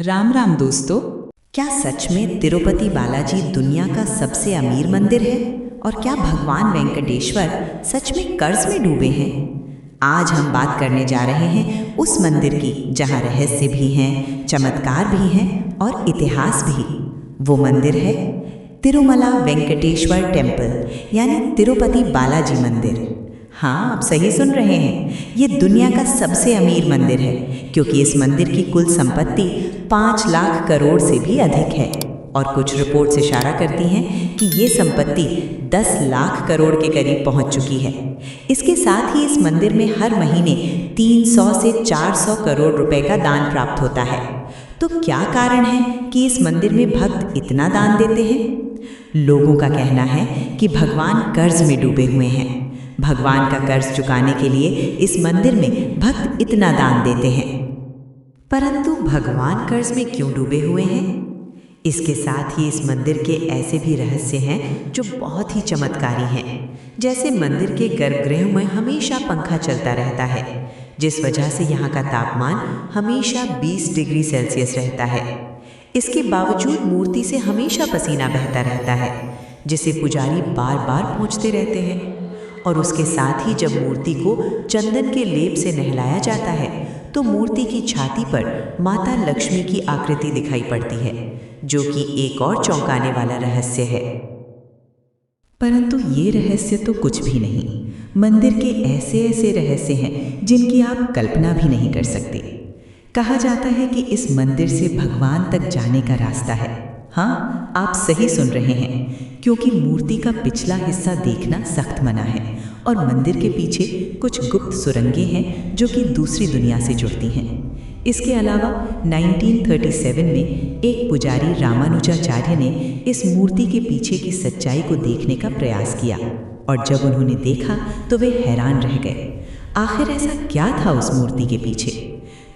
राम राम दोस्तों। क्या सच में तिरुपति बालाजी दुनिया का सबसे अमीर मंदिर है? और क्या भगवान वेंकटेश्वर सच में कर्ज में डूबे हैं? आज हम बात करने जा रहे हैं उस मंदिर की जहां रहस्य भी हैं, चमत्कार भी हैं और इतिहास भी। वो मंदिर है तिरुमला वेंकटेश्वर टेम्पल, यानी तिरुपति बालाजी मंदिर। हाँ, आप सही सुन रहे हैं, ये दुनिया का सबसे अमीर मंदिर है, क्योंकि इस मंदिर की कुल संपत्ति 5 लाख करोड़ से भी अधिक है। और कुछ रिपोर्ट्स इशारा करती हैं कि ये संपत्ति 10 लाख करोड़ के करीब पहुंच चुकी है। इसके साथ ही इस मंदिर में हर महीने 300 से 400 करोड़ रुपए का दान प्राप्त होता है। तो क्या कारण है कि इस मंदिर में भक्त इतना दान देते हैं? लोगों का कहना है कि भगवान कर्ज में डूबे हुए हैं। भगवान का कर्ज चुकाने के लिए इस मंदिर में भक्त इतना दान देते हैं। परंतु भगवान कर्ज में क्यों डूबे हुए हैं? इसके साथ ही इस मंदिर के ऐसे भी रहस्य हैं जो बहुत ही चमत्कारी हैं। जैसे मंदिर के गर्भगृह में हमेशा पंखा चलता रहता है, जिस वजह से यहाँ का तापमान हमेशा 20 डिग्री सेल्सियस रहता है। इसके बावजूद मूर्ति से हमेशा पसीना बहता रहता है, जिसे पुजारी बार बार पोंछते रहते हैं। और उसके साथ ही जब मूर्ति को चंदन के लेप से नहलाया जाता है तो मूर्ति की छाती पर माता लक्ष्मी की आकृति दिखाई पड़ती है, जो कि एक और चौंकाने वाला रहस्य है। परंतु ये रहस्य तो कुछ भी नहीं। मंदिर के ऐसे ऐसे रहस्य हैं जिनकी आप कल्पना भी नहीं कर सकते। कहा जाता है कि इस मंदिर से भगवान तक जाने का रास्ता है। हाँ, आप सही सुन रहे हैं, क्योंकि मूर्ति का पिछला हिस्सा देखना सख्त मना है और मंदिर के पीछे कुछ गुप्त सुरंगें हैं जो कि दूसरी दुनिया से जुड़ती हैं। इसके अलावा 1937 में एक पुजारी रामानुजाचार्य ने इस मूर्ति के पीछे की सच्चाई को देखने का प्रयास किया, और जब उन्होंने देखा तो वे हैरान रह गए। आखिर ऐसा क्या था उस मूर्ति के पीछे?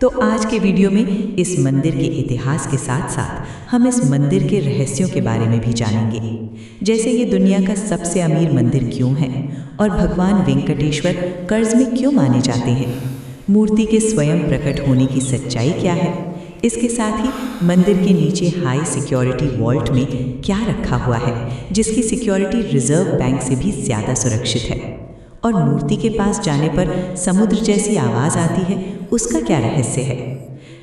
तो आज के वीडियो में इस मंदिर के इतिहास के साथ साथ हम इस मंदिर के रहस्यों के बारे में भी जानेंगे। जैसे ये दुनिया का सबसे अमीर मंदिर क्यों है और भगवान वेंकटेश्वर कर्ज में क्यों माने जाते हैं, मूर्ति के स्वयं प्रकट होने की सच्चाई क्या है, इसके साथ ही मंदिर के नीचे हाई सिक्योरिटी वॉल्ट में क्या रखा हुआ है जिसकी सिक्योरिटी रिजर्व बैंक से भी ज़्यादा सुरक्षित है, और मूर्ति के पास जाने पर समुद्र जैसी आवाज़ आती है, उसका क्या रहस्य है।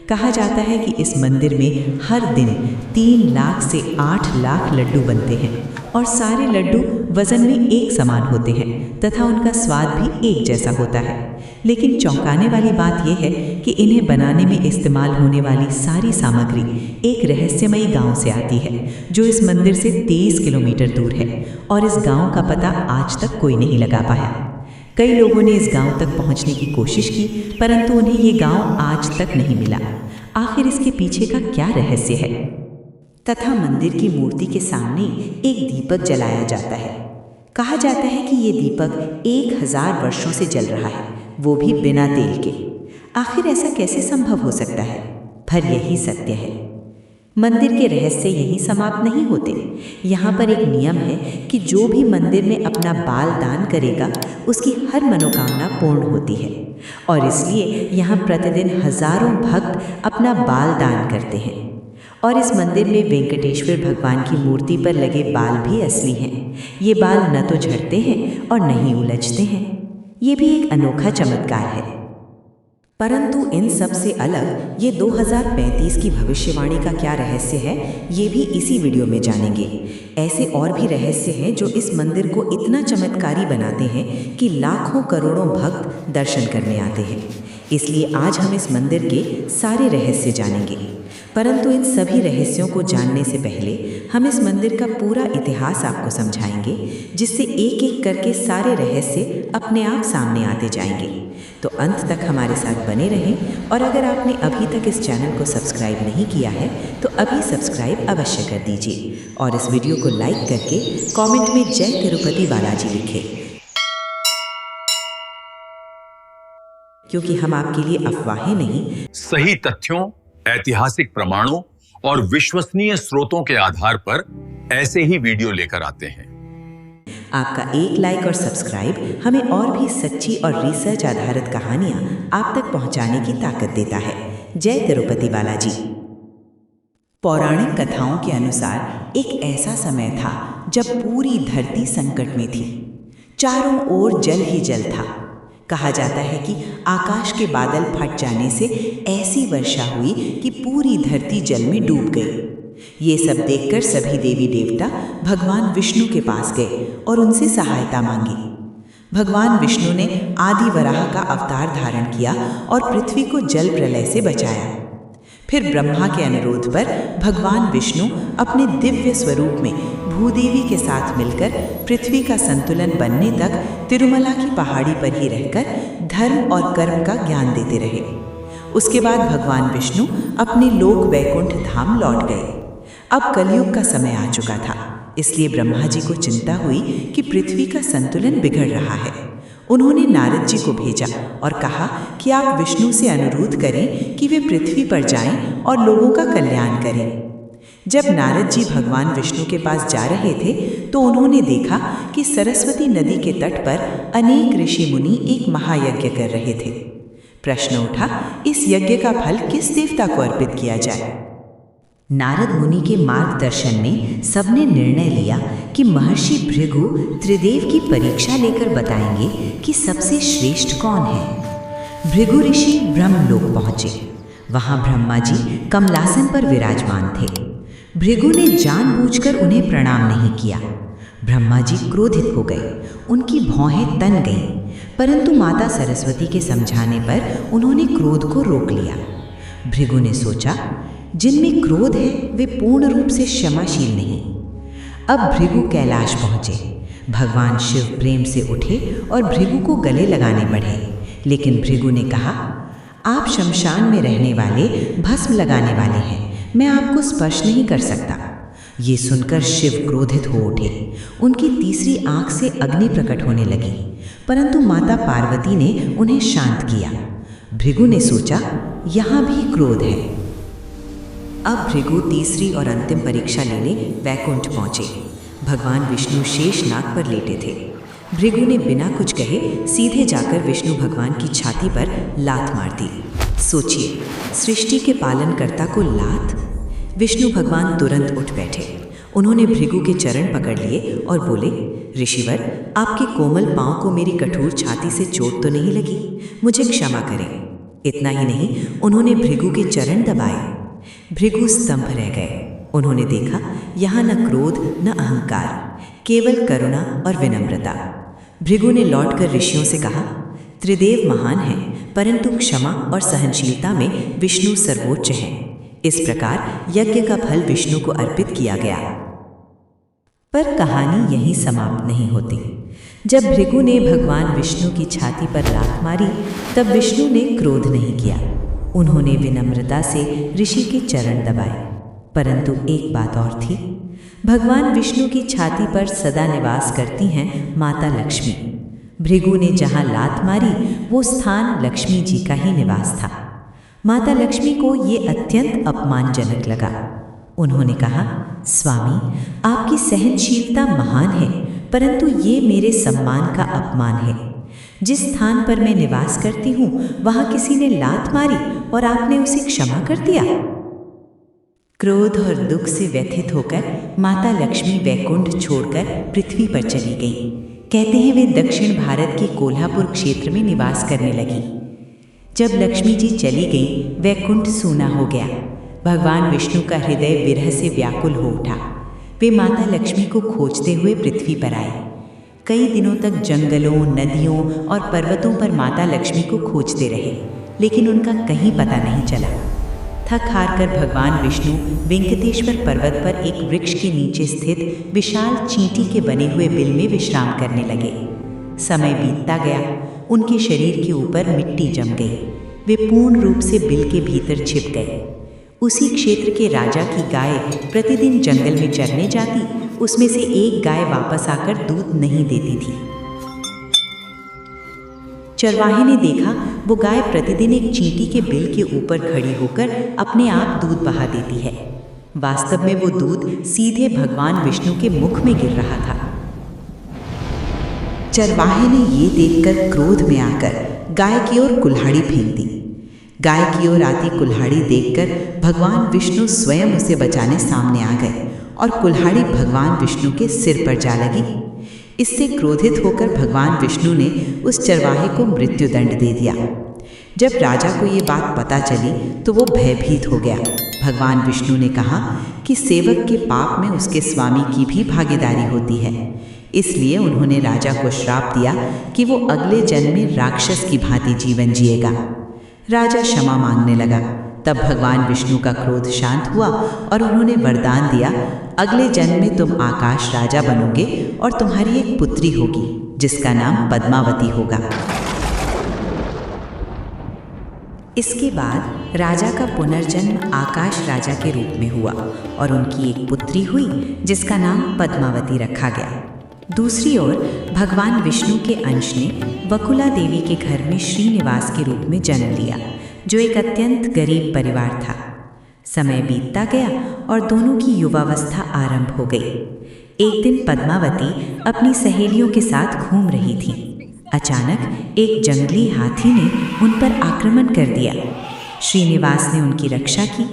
कहा जाता है कि इस मंदिर में हर दिन 3 लाख से 8 लाख लड्डू बनते हैं और सारे लड्डू वजन में एक समान होते हैं तथा उनका स्वाद भी एक जैसा होता है। लेकिन चौंकाने वाली बात यह है कि इन्हें बनाने में इस्तेमाल होने वाली सारी सामग्री एक रहस्यमयी गांव से आती है, जो इस मंदिर से 23 किलोमीटर दूर है, और इस गांव का पता आज तक कोई नहीं लगा पाया। कई लोगों ने इस गांव तक पहुंचने की कोशिश की, परंतु उन्हें ये गांव आज तक नहीं मिला। आखिर इसके पीछे का क्या रहस्य है? तथा मंदिर की मूर्ति के सामने एक दीपक जलाया जाता है। कहा जाता है कि ये दीपक 1000 वर्षों से जल रहा है, वो भी बिना तेल के। आखिर ऐसा कैसे संभव हो सकता है? पर यही सत्य है। मंदिर के रहस्य यहीं समाप्त नहीं होते। यहाँ पर एक नियम है कि जो भी मंदिर में अपना बाल दान करेगा उसकी हर मनोकामना पूर्ण होती है, और इसलिए यहाँ प्रतिदिन हजारों भक्त अपना बाल दान करते हैं। और इस मंदिर में वेंकटेश्वर भगवान की मूर्ति पर लगे बाल भी असली हैं। ये बाल न तो झड़ते हैं और न ही उलझते हैं। ये भी एक अनोखा चमत्कार है। परंतु इन सब से अलग ये 2035 की भविष्यवाणी का क्या रहस्य है, ये भी इसी वीडियो में जानेंगे। ऐसे और भी रहस्य हैं जो इस मंदिर को इतना चमत्कारी बनाते हैं कि लाखों करोड़ों भक्त दर्शन करने आते हैं। इसलिए आज हम इस मंदिर के सारे रहस्य जानेंगे। परंतु इन सभी रहस्यों को जानने से पहले हम इस मंदिर का पूरा इतिहास आपको समझाएंगे, जिससे एक एक करके सारे रहस्य अपने आप सामने आते जाएंगे। तो अंत तक हमारे साथ बने रहें, और अगर आपने अभी तक इस चैनल को सब्सक्राइब नहीं किया है तो अभी सब्सक्राइब अवश्य कर दीजिए, और इस वीडियो को लाइक करके कमेंट में जय तिरुपति बालाजी लिखें, क्योंकि हम आपके लिए अफवाहें नहीं, सही तथ्यों, ऐतिहासिक प्रमाणों और विश्वसनीय स्रोतों के आधार पर ऐसे ही वीडियो लेकर आते हैं। आपका एक लाइक और सब्सक्राइब हमें और भी सच्ची और रिसर्च आधारित कहानियां आप तक पहुंचाने की ताकत देता है। जय तिरुपति बालाजी। पौराणिक कथाओं के अनुसार एक ऐसा समय था जब पूरी धरती संकट में थी। चारों ओर जल ही जल था। कहा जाता है कि आकाश के बादल फट जाने से ऐसी वर्षा हुई कि पूरी धरती जल में डूब गई। ये सब देखकर सभी देवी देवता भगवान विष्णु के पास गए और उनसे सहायता मांगी। भगवान विष्णु ने आदि वराह का अवतार धारण किया और पृथ्वी को जल प्रलय से बचाया। फिर ब्रह्मा के अनुरोध पर भगवान विष्णु अपने दिव्य स्वरूप में भूदेवी के साथ मिलकर पृथ्वी का संतुलन बनने तक तिरुमला की पहाड़ी पर ही रहकर धर्म और कर्म का ज्ञान देते रहे। उसके बाद भगवान विष्णु अपने लोक वैकुंठ धाम लौट गए। अब कलयुग का समय आ चुका था, इसलिए ब्रह्मा जी को चिंता हुई कि पृथ्वी का संतुलन बिगड़ रहा है। उन्होंने नारद जी को भेजा और कहा कि आप विष्णु से अनुरोध करें कि वे पृथ्वी पर जाएं और लोगों का कल्याण करें। जब नारद जी भगवान विष्णु के पास जा रहे थे तो उन्होंने देखा कि सरस्वती नदी के तट पर अनेक ऋषि मुनि एक महायज्ञ कर रहे थे। प्रश्न उठा, इस यज्ञ का फल किस देवता को अर्पित किया जाए? नारद मुनि के मार्गदर्शन में सबने निर्णय लिया कि महर्षि भृगु त्रिदेव की परीक्षा लेकर बताएंगे कि सबसे श्रेष्ठ कौन है। भृगु ऋषि ब्रह्मलोक पहुंचे। वहां ब्रह्मा जी कमलासन पर विराजमान थे। भृगु ने जानबूझकर उन्हें प्रणाम नहीं किया। ब्रह्मा जी क्रोधित हो गए। उनकी भौहें तन गईं, परंतु माता सरस्वती के समझाने पर उन्होंने क्रोध को रोक लिया। भृगु ने सोचा, जिनमें क्रोध है वे पूर्ण रूप से क्षमाशील नहीं। अब भृगु कैलाश पहुंचे। भगवान शिव प्रेम से उठे और भृगु को गले लगाने बढ़े, लेकिन भृगु ने कहा, आप शमशान में रहने वाले भस्म लगाने वाले हैं, मैं आपको स्पर्श नहीं कर सकता। ये सुनकर शिव क्रोधित हो उठे। उनकी तीसरी आंख से अग्नि प्रकट होने लगी, परंतु माता पार्वती ने उन्हें शांत किया। भृगु ने सोचा, यहाँ भी क्रोध है। अब भृगु तीसरी और अंतिम परीक्षा लेने वैकुंठ पहुंचे। भगवान विष्णु शेष नाग पर लेटे थे। भृगु ने बिना कुछ कहे सीधे जाकर विष्णु भगवान की छाती पर लात मार दी। सोचिए, सृष्टि के पालनकर्ता को लात। विष्णु भगवान तुरंत उठ बैठे। उन्होंने भृगु के चरण पकड़ लिए और बोले, ऋषिवर, आपके कोमल पांव को मेरी कठोर छाती से चोट तो नहीं लगी? मुझे क्षमा करें। इतना ही नहीं, उन्होंने भृगु के चरण दबाए। भृगु स्तंभ रह गए। उन्होंने देखा, यहाँ न क्रोध न अहंकार, केवल करुणा और विनम्रता। भृगु ने लौटकर ऋषियों से कहा, त्रिदेव महान हैं, परंतु क्षमा और सहनशीलता में विष्णु सर्वोच्च हैं। इस प्रकार यज्ञ का फल विष्णु को अर्पित किया गया। पर कहानी यहीं समाप्त नहीं होती। जब भृगु ने भगवान विष्णु की छाती पर लात मारी, तब विष्णु ने क्रोध नहीं किया। उन्होंने विनम्रता से ऋषि के चरण दबाए। परंतु एक बात और थी, भगवान विष्णु की छाती पर सदा निवास करती हैं माता लक्ष्मी। भृगु ने जहाँ लात मारी वो स्थान लक्ष्मी जी का ही निवास था। माता लक्ष्मी को ये अत्यंत अपमानजनक लगा। उन्होंने कहा, स्वामी, आपकी सहनशीलता महान है, परंतु ये मेरे सम्मान का अपमान है। जिस स्थान पर मैं निवास करती हूँ वहाँ किसी ने लात मारी और आपने उसे क्षमा कर दिया। क्रोध और दुख से व्यथित होकर माता लक्ष्मी वैकुंठ छोड़कर पृथ्वी पर चली गई। कहते हैं वे दक्षिण भारत के कोल्हापुर क्षेत्र में निवास करने लगी। जब लक्ष्मी जी चली गई, वैकुंठ सूना हो गया। भगवान विष्णु का हृदय विरह से व्याकुल हो उठा। वे माता लक्ष्मी को खोजते हुए पृथ्वी पर आए। कई दिनों तक जंगलों, नदियों और पर्वतों पर माता लक्ष्मी को खोजते रहे, लेकिन उनका कहीं पता नहीं चला। थक हार कर भगवान विष्णु वेंकटेश्वर पर्वत पर एक वृक्ष के नीचे स्थित विशाल चींटी के बने हुए बिल में विश्राम करने लगे। समय बीतता गया। उनके शरीर के ऊपर मिट्टी जम गई। वे पूर्ण रूप से बिल के भीतर छिप गए। उसी क्षेत्र के राजा की गाय प्रतिदिन जंगल में चरने जाती। उसमें से एक गाय वापस आकर दूध नहीं देती थी। चरवाहे ने देखा वो गाय प्रतिदिन एक चींटी के बिल के ऊपर खड़ी होकर अपने आप दूध बहा देती है। वास्तव में वो दूध सीधे भगवान विष्णु के मुख में गिर रहा था। चरवाहे ने ये देखकर क्रोध में आकर गाय की ओर कुल्हाड़ी फेंक दी। गाय की ओर आती कुल्हाड़ी देखकर भगवान विष्णु स्वयं उसे बचाने सामने आ गए और कुल्हाड़ी भगवान विष्णु के सिर पर जा लगी। इससे क्रोधित होकर भगवान विष्णु ने उस चरवाहे को मृत्युदंड दे दिया। जब राजा को ये बात पता चली तो वो भयभीत हो गया। भगवान विष्णु ने कहा कि सेवक के पाप में उसके स्वामी की भी भागीदारी होती है, इसलिए उन्होंने राजा को श्राप दिया कि वो अगले जन्म में राक्षस की भांति जीवन जिएगा। राजा क्षमा मांगने लगा। तब भगवान विष्णु का क्रोध शांत हुआ और उन्होंने वरदान दिया, अगले जन्म में तुम आकाश राजा बनोगे और तुम्हारी एक पुत्री होगी जिसका नाम पद्मावती होगा। इसके बाद राजा का पुनर्जन्म आकाश राजा के रूप में हुआ और उनकी एक पुत्री हुई जिसका नाम पद्मावती रखा गया। दूसरी ओर भगवान विष्णु के अंश ने बकुला देवी के घर में श्रीनिवास के रूप में जन्म लिया, जो एक अत्यंत गरीब परिवार था। समय बीतता गया और दोनों की युवावस्था आरंभ हो गई। एक दिन पद्मावती अपनी सहेलियों के साथ घूम रही थी। अचानक एक जंगली हाथी ने उन पर आक्रमण कर दिया। श्रीनिवास ने उनकी रक्षा की।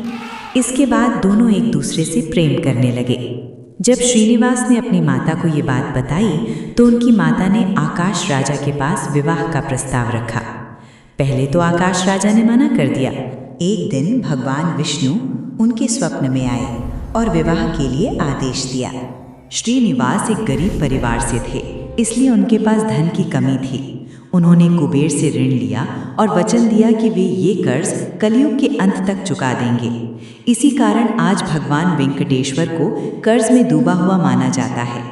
इसके बाद दोनों एक दूसरे से प्रेम करने लगे। जब श्रीनिवास ने अपनी माता को ये बात बताई तो उनकी माता ने आकाश राजा के पास विवाह का प्रस्ताव रखा। पहले तो आकाश राजा ने मना कर दिया। एक दिन भगवान विष्णु उनके स्वप्न में आए और विवाह के लिए आदेश दिया। श्रीनिवास एक गरीब परिवार से थे, इसलिए उनके पास धन की कमी थी। उन्होंने कुबेर से ऋण लिया और वचन दिया कि वे ये कर्ज कलयुग के अंत तक चुका देंगे। इसी कारण आज भगवान वेंकटेश्वर को कर्ज में डूबा हुआ माना जाता है।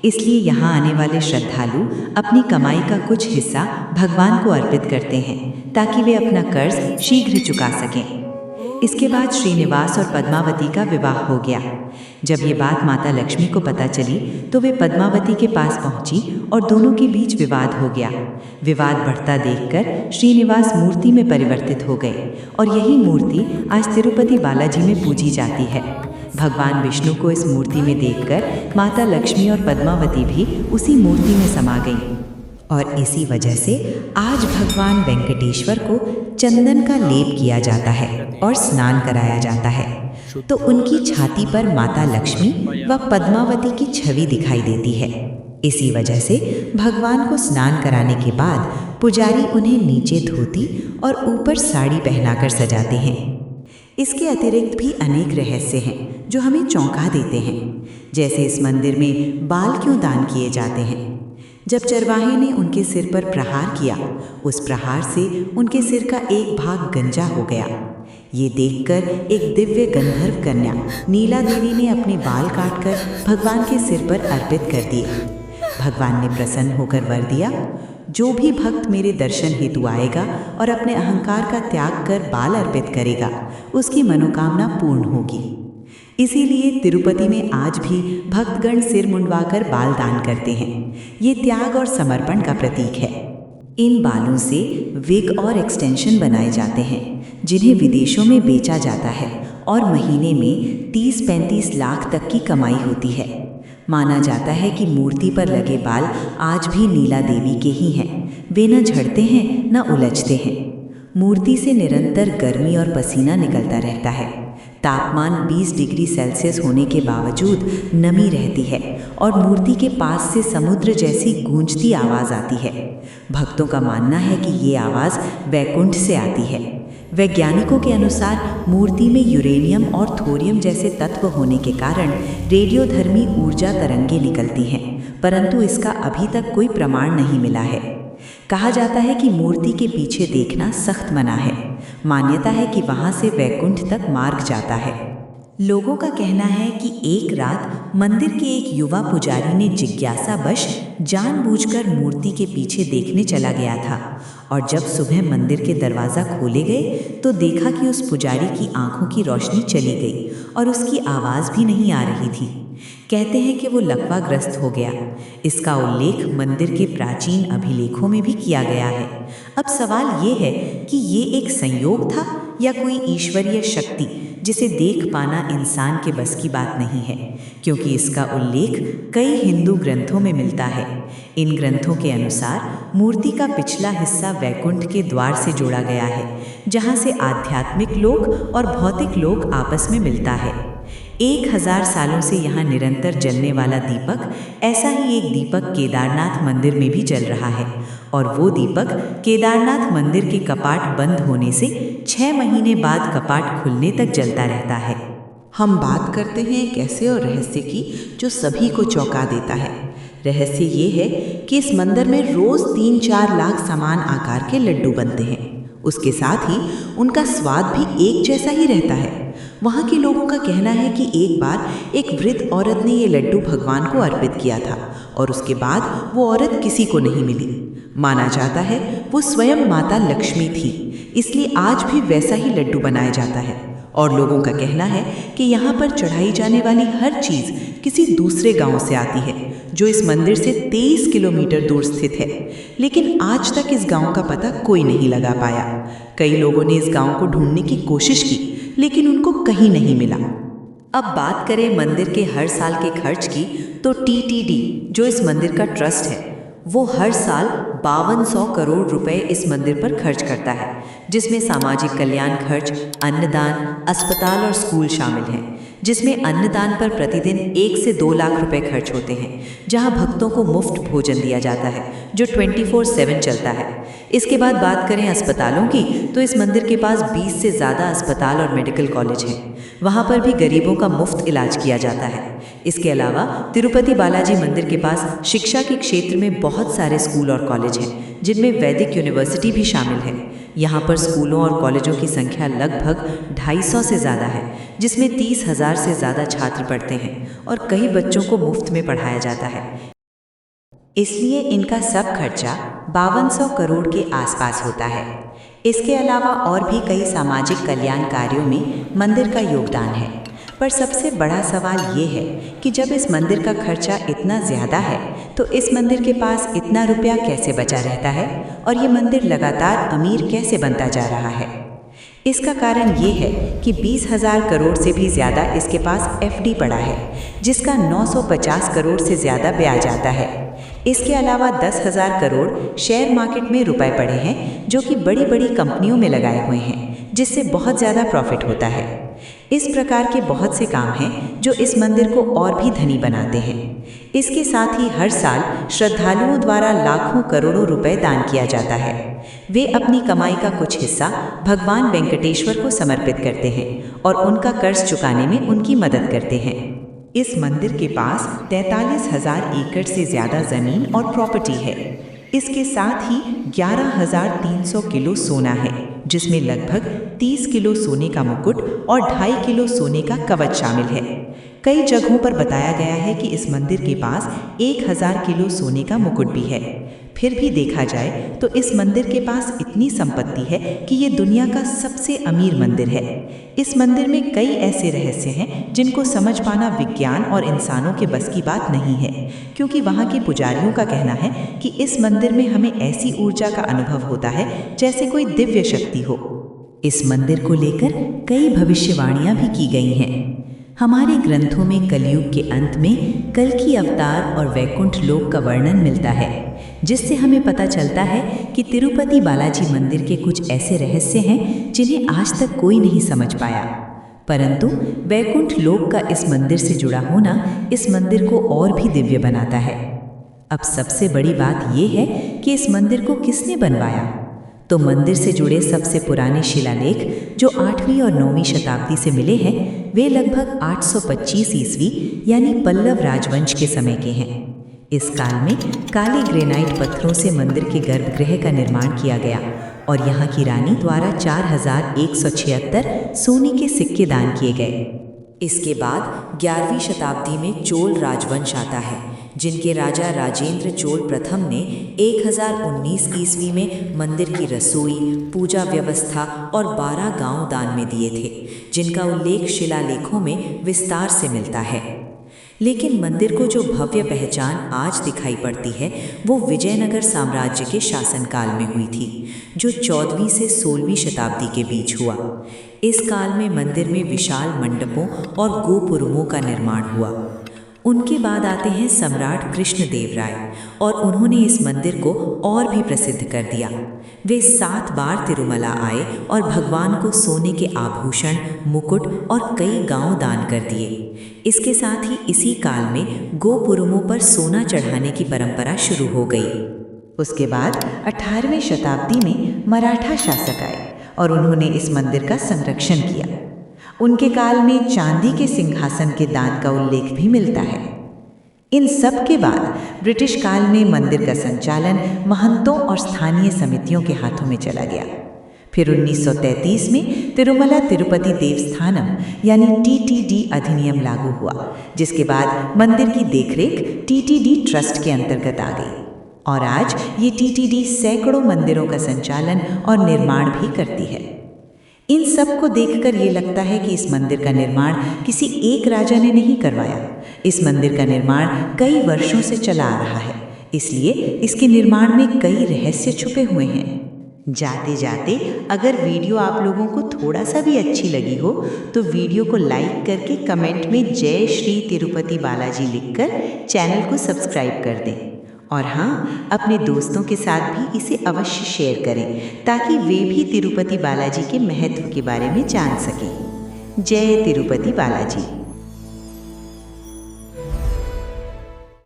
इसलिए यहाँ आने वाले श्रद्धालु अपनी कमाई का कुछ हिस्सा भगवान को अर्पित करते हैं ताकि वे अपना कर्ज शीघ्र चुका सकें। इसके बाद श्रीनिवास और पद्मावती का विवाह हो गया। जब ये बात माता लक्ष्मी को पता चली तो वे पद्मावती के पास पहुंची और दोनों के बीच विवाद हो गया। विवाद बढ़ता देखकर श्रीनिवास मूर्ति में परिवर्तित हो गए और यही मूर्ति आज तिरुपति बालाजी में पूजी जाती है। भगवान विष्णु को इस मूर्ति में देखकर माता लक्ष्मी और पद्मावती भी उसी मूर्ति में समा गईं। और इसी वजह से आज भगवान वेंकटेश्वर को चंदन का लेप किया जाता है और स्नान कराया जाता है, तो उनकी छाती पर माता लक्ष्मी व पद्मावती की छवि दिखाई देती है। इसी वजह से भगवान को स्नान कराने के बाद पुजारी उन्हें नीचे धोती और ऊपर साड़ी पहनाकर सजाते हैं। इसके अतिरिक्त भी अनेक रहस्य हैं जो हमें चौंका देते हैं। जैसे इस मंदिर में बाल क्यों दान किए जाते हैं। जब चरवाहे ने उनके सिर पर प्रहार किया, उस प्रहार से उनके सिर का एक भाग गंजा हो गया। ये देखकर एक दिव्य गंधर्व कन्या नीला देवी ने अपने बाल काटकर भगवान के सिर पर अर्पित कर दिए। भगवान ने प्रसन्न होकर वर दिया, जो भी भक्त मेरे दर्शन हेतु आएगा और अपने अहंकार का त्याग कर बाल अर्पित करेगा, उसकी मनोकामना पूर्ण होगी। इसीलिए तिरुपति में आज भी भक्तगण सिर मुंडवाकर बाल दान करते हैं। ये त्याग और समर्पण का प्रतीक है। इन बालों से विग और एक्सटेंशन बनाए जाते हैं, जिन्हें विदेशों में बेचा जाता है और महीने में 30-35 लाख तक की कमाई होती है। माना जाता है कि मूर्ति पर लगे बाल आज भी नीला देवी के ही हैं। वे न झड़ते हैं न उलझते हैं। मूर्ति से निरंतर गर्मी और पसीना निकलता रहता है। तापमान 20 डिग्री सेल्सियस होने के बावजूद नमी रहती है और मूर्ति के पास से समुद्र जैसी गूंजती आवाज़ आती है। भक्तों का मानना है कि ये आवाज़ वैकुंठ से आती है। वैज्ञानिकों के अनुसार मूर्ति में यूरेनियम और थोरियम जैसे तत्व होने के कारण रेडियोधर्मी ऊर्जा तरंगें निकलती हैं, परंतु इसका अभी तक कोई प्रमाण नहीं मिला है। कहा जाता है कि मूर्ति के पीछे देखना सख्त मना है। मान्यता है कि वहां से वैकुंठ तक मार्ग जाता है। लोगों का कहना है कि एक रात मंदिर के एक युवा पुजारी ने जिज्ञासावश जानबूझकर मूर्ति के पीछे देखने चला गया था और जब सुबह मंदिर के दरवाज़ा खोले गए तो देखा कि उस पुजारी की आंखों की रोशनी चली गई और उसकी आवाज़ भी नहीं आ रही थी। कहते हैं कि वो लकवाग्रस्त हो गया। इसका उल्लेख मंदिर के प्राचीन अभिलेखों में भी किया गया है। अब सवाल ये है कि ये एक संयोग था या कोई ईश्वरीय शक्ति जिसे देख पाना इंसान के बस की बात नहीं है, क्योंकि इसका उल्लेख कई हिंदू ग्रंथों में मिलता है। इन ग्रंथों के अनुसार मूर्ति का पिछला हिस्सा वैकुंठ के द्वार से जोड़ा गया है, जहाँ से आध्यात्मिक लोक और भौतिक लोक आपस में मिलता है। 1000 सालों से यहाँ निरंतर जलने वाला दीपक, ऐसा ही एक दीपक केदारनाथ मंदिर में भी जल रहा है, और वो दीपक केदारनाथ मंदिर के कपाट बंद होने से 6 महीने बाद कपाट खुलने तक जलता रहता है। हम बात करते हैं एक ऐसे और रहस्य की जो सभी को चौंका देता है। रहस्य ये है कि इस मंदिर में रोज 3-4 लाख समान आकार के लड्डू बनते हैं। उसके साथ ही उनका स्वाद भी एक जैसा ही रहता है। वहाँ के लोगों का कहना है कि एक बार एक वृद्ध औरत ने ये लड्डू भगवान को अर्पित किया था और उसके बाद वो औरत किसी को नहीं मिली। माना जाता है वो स्वयं माता लक्ष्मी थी, इसलिए आज भी वैसा ही लड्डू बनाया जाता है। और लोगों का कहना है कि यहाँ पर चढ़ाई जाने वाली हर चीज़ किसी दूसरे गांव से आती है, जो इस मंदिर से 23 किलोमीटर दूर स्थित है। लेकिन आज तक इस गांव का पता कोई नहीं लगा पाया। कई लोगों ने इस गांव को ढूंढने की कोशिश की, लेकिन उनको कहीं नहीं मिला। अब बात करें मंदिर के हर साल के खर्च की, तो टीटीडी जो इस मंदिर का ट्रस्ट है, वो हर साल 5200 करोड़ रुपए इस मंदिर पर खर्च करता है, जिसमें सामाजिक कल्याण खर्च, अन्नदान, अस्पताल और स्कूल शामिल हैं। जिसमें अन्नदान पर प्रतिदिन 1 से 2 लाख रुपए खर्च होते हैं, जहां भक्तों को मुफ्त भोजन दिया जाता है, जो 24/7 चलता है। इसके बाद बात करें अस्पतालों की, तो इस मंदिर के पास 20 से ज़्यादा अस्पताल और मेडिकल कॉलेज हैं। वहाँ पर भी गरीबों का मुफ्त इलाज किया जाता है। इसके अलावा तिरुपति बालाजी मंदिर के पास शिक्षा के क्षेत्र में बहुत सारे स्कूल और कॉलेज हैं, जिनमें वैदिक यूनिवर्सिटी भी शामिल है। यहाँ पर स्कूलों और कॉलेजों की संख्या लगभग 250 से ज़्यादा है, जिसमें 30,000 से ज़्यादा छात्र पढ़ते हैं और कई बच्चों को मुफ्त में पढ़ाया जाता है। इसलिए इनका सब खर्चा 5200 करोड़ के आसपास होता है। इसके अलावा और भी कई सामाजिक कल्याण कार्यों में मंदिर का योगदान है। पर सबसे बड़ा सवाल ये है कि जब इस मंदिर का खर्चा इतना ज़्यादा है, तो इस मंदिर के पास इतना रुपया कैसे बचा रहता है और ये मंदिर लगातार अमीर कैसे बनता जा रहा है। इसका कारण ये है कि 20,000 करोड़ से भी ज़्यादा इसके पास एफडी पड़ा है, जिसका 950 करोड़ से ज़्यादा ब्याज आता है। इसके अलावा 10,000 करोड़ शेयर मार्केट में रुपए पड़े हैं, जो कि बड़ी बड़ी कंपनियों में लगाए हुए हैं, जिससे बहुत ज़्यादा प्रॉफिट होता है। इस प्रकार के बहुत से काम हैं जो इस मंदिर को और भी धनी बनाते हैं। इसके साथ ही हर साल श्रद्धालुओं द्वारा लाखों करोड़ों रुपए दान किया जाता है। वे अपनी कमाई का कुछ हिस्सा भगवान वेंकटेश्वर को समर्पित करते हैं और उनका कर्ज चुकाने में उनकी मदद करते हैं। इस मंदिर के पास 43,000 एकड़ से ज़्यादा ज़मीन और प्रॉपर्टी है। इसके साथ ही 11,300 किलो सोना है, जिसमें लगभग 30 किलो सोने का मुकुट और 2.5 किलो सोने का कवच शामिल है। कई जगहों पर बताया गया है कि इस मंदिर के पास 1000 किलो सोने का मुकुट भी है। फिर भी देखा जाए तो इस मंदिर के पास इतनी संपत्ति है कि ये दुनिया का सबसे अमीर मंदिर है। इस मंदिर में कई ऐसे रहस्य हैं जिनको समझ पाना विज्ञान और इंसानों के बस की बात नहीं है, क्योंकि वहाँ के पुजारियों का कहना है कि इस मंदिर में हमें ऐसी ऊर्जा का अनुभव होता है जैसे कोई दिव्य शक्ति हो। इस मंदिर को लेकर कई भविष्यवाणियां भी की गई हैं। हमारे ग्रंथों में कलयुग के अंत में कल की अवतार और वैकुंठ लोक का वर्णन मिलता है, जिससे हमें पता चलता है कि तिरुपति बालाजी मंदिर के कुछ ऐसे रहस्य हैं जिन्हें आज तक कोई नहीं समझ पाया। परंतु वैकुंठ लोक का इस मंदिर से जुड़ा होना इस मंदिर को और भी दिव्य बनाता है। अब सबसे बड़ी बात यह है कि इस मंदिर को किसने बनवाया। तो मंदिर से जुड़े सबसे पुराने शिलालेख जो 8वीं और 9वीं शताब्दी से मिले हैं, वे लगभग 825 ईस्वी यानी पल्लव राजवंश के समय के हैं। इस काल में काले ग्रेनाइट पत्थरों से मंदिर के गर्भगृह का निर्माण किया गया और यहाँ की रानी द्वारा 4176 सोने के सिक्के दान किए गए। इसके बाद 11वीं शताब्दी में चोल राजवंश आता है, जिनके राजा राजेंद्र चोल प्रथम ने 1019 ईस्वी में मंदिर की रसोई, पूजा व्यवस्था और 12 गांव दान में दिए थे, जिनका उल्लेख शिलालेखों में विस्तार से मिलता है। लेकिन मंदिर को जो भव्य पहचान आज दिखाई पड़ती है वो विजयनगर साम्राज्य के शासनकाल में हुई थी, जो 14वीं से 16वीं शताब्दी के बीच हुआ। इस काल में मंदिर में विशाल मंडपों और गोपुरमों का निर्माण हुआ। उनके बाद आते हैं सम्राट कृष्णदेव राय और उन्होंने इस मंदिर को और भी प्रसिद्ध कर दिया। वे 7 बार तिरुमला आए और भगवान को सोने के आभूषण, मुकुट और कई गांव दान कर दिए। इसके साथ ही इसी काल में गोपुरमों पर सोना चढ़ाने की परंपरा शुरू हो गई। उसके बाद 18वीं शताब्दी में मराठा शासक आए और उन्होंने इस मंदिर का संरक्षण किया। उनके काल में चांदी के सिंहासन के दान का उल्लेख भी मिलता है। इन सब के बाद ब्रिटिश काल में मंदिर का संचालन महंतों और स्थानीय समितियों के हाथों में चला गया। फिर 1933 में तिरुमला तिरुपति देवस्थानम यानी TTD अधिनियम लागू हुआ, जिसके बाद मंदिर की देखरेख TTD ट्रस्ट के अंतर्गत आ गई और आज ये TTD सैकड़ों मंदिरों का संचालन और निर्माण भी करती है। इन सब को देखकर ये लगता है कि इस मंदिर का निर्माण किसी एक राजा ने नहीं करवाया। इस मंदिर का निर्माण कई वर्षों से चला आ रहा है, इसलिए इसके निर्माण में कई रहस्य छुपे हुए हैं। जाते जाते अगर वीडियो आप लोगों को थोड़ा सा भी अच्छी लगी हो तो वीडियो को लाइक करके कमेंट में जय श्री तिरुपति बालाजी लिखकर चैनल को सब्सक्राइब कर दें। और हाँ, अपने दोस्तों के साथ भी इसे अवश्य शेयर करें ताकि वे भी तिरुपति बालाजी के महत्व के बारे में जान सकें। जय तिरुपति बालाजी।